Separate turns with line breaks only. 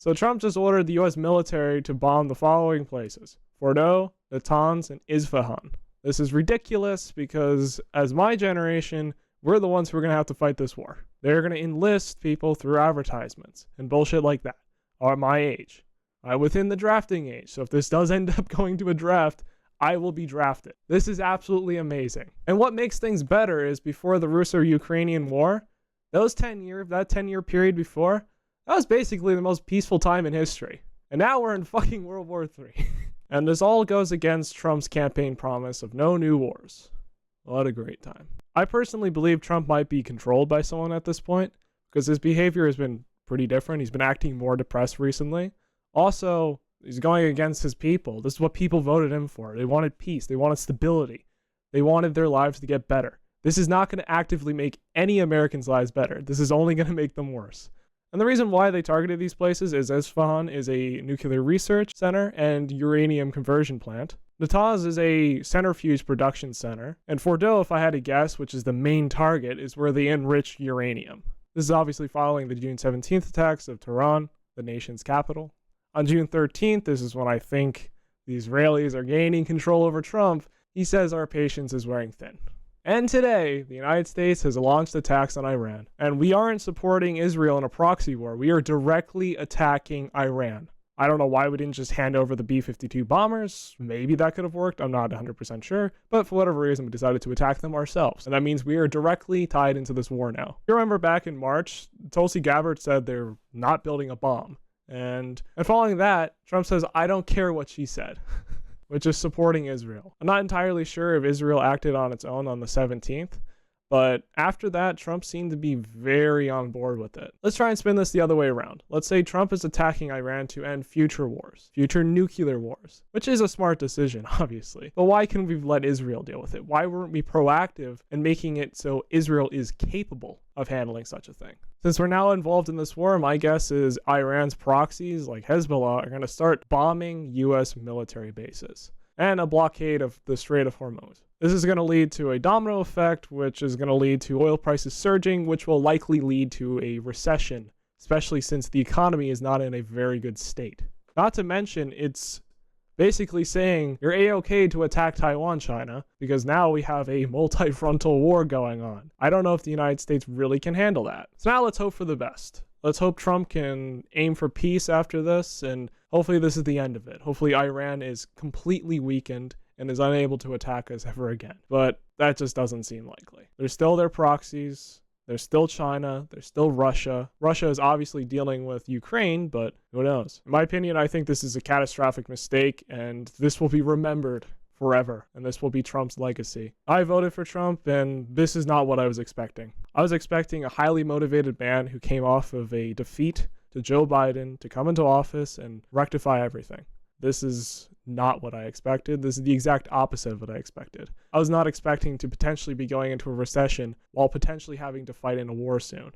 So Trump just ordered the US military to bomb the following places: Fordo, Natanz, and Isfahan. This is ridiculous because, as my generation, we're the ones who are going to have to fight this war. They're going to enlist people through advertisements and bullshit like that, are my age. I'm within the drafting age, so if this does end up going to a draft, I will be drafted. This is absolutely amazing. And what makes things better is before the Russo-Ukrainian war, that 10-year period before, that was basically the most peaceful time in history. And now we're in fucking World War III. And this all goes against Trump's campaign promise of no new wars. What a great time. I personally believe Trump might be controlled by someone at this point, because his behavior has been pretty different. He's been acting more depressed recently. Also, he's going against his people. This is what people voted him for. They wanted peace. They wanted stability. They wanted their lives to get better. This is not going to actively make any Americans' lives better. This is only going to make them worse. And the reason why they targeted these places is Isfahan is a nuclear research center and uranium conversion plant. Natanz is a centrifuge production center. And Fordo, if I had to guess, which is the main target, is where they enrich uranium. This is obviously following the June 17th attacks of Tehran, the nation's capital. On June 13th, this is when I think the Israelis are gaining control over Trump. He says our patience is wearing thin. And today, the United States has launched attacks on Iran. And we aren't supporting Israel in a proxy war. We are directly attacking Iran. I don't know why we didn't just hand over the B-52 bombers. Maybe that could have worked. I'm not 100% sure. But for whatever reason, we decided to attack them ourselves. And that means we are directly tied into this war now. You remember back in March, Tulsi Gabbard said they're not building a bomb. And following that, Trump says, I don't care what she said. Which is supporting Israel. I'm not entirely sure if Israel acted on its own on the 17th, but after that, Trump seemed to be very on board with it. Let's try and spin this the other way around. Let's say Trump is attacking Iran to end future wars, future nuclear wars, which is a smart decision, obviously. But why couldn't we let Israel deal with it? Why weren't we proactive in making it so Israel is capable of handling such a thing? Since we're now involved in this war, my guess is Iran's proxies, like Hezbollah, are going to start bombing U.S. military bases and a blockade of the Strait of Hormuz. This is going to lead to a domino effect, which is going to lead to oil prices surging, which will likely lead to a recession, especially since the economy is not in a very good state. Not to mention, it's basically saying you're A-okay to attack Taiwan, China, because now we have a multi-frontal war going on. I don't know if the United States really can handle that. So now let's hope for the best. Let's hope Trump can aim for peace after this, and hopefully this is the end of it. Hopefully Iran is completely weakened and is unable to attack us ever again. But that just doesn't seem likely. There's still their proxies. There's still China. There's still Russia. Russia is obviously dealing with Ukraine, but who knows? In my opinion, I think this is a catastrophic mistake, and this will be remembered forever, and this will be Trump's legacy. I voted for Trump, and this is not what I was expecting. I was expecting a highly motivated man who came off of a defeat to Joe Biden to come into office and rectify everything. This is not what I expected. This is the exact opposite of what I expected. I was not expecting to potentially be going into a recession while potentially having to fight in a war soon.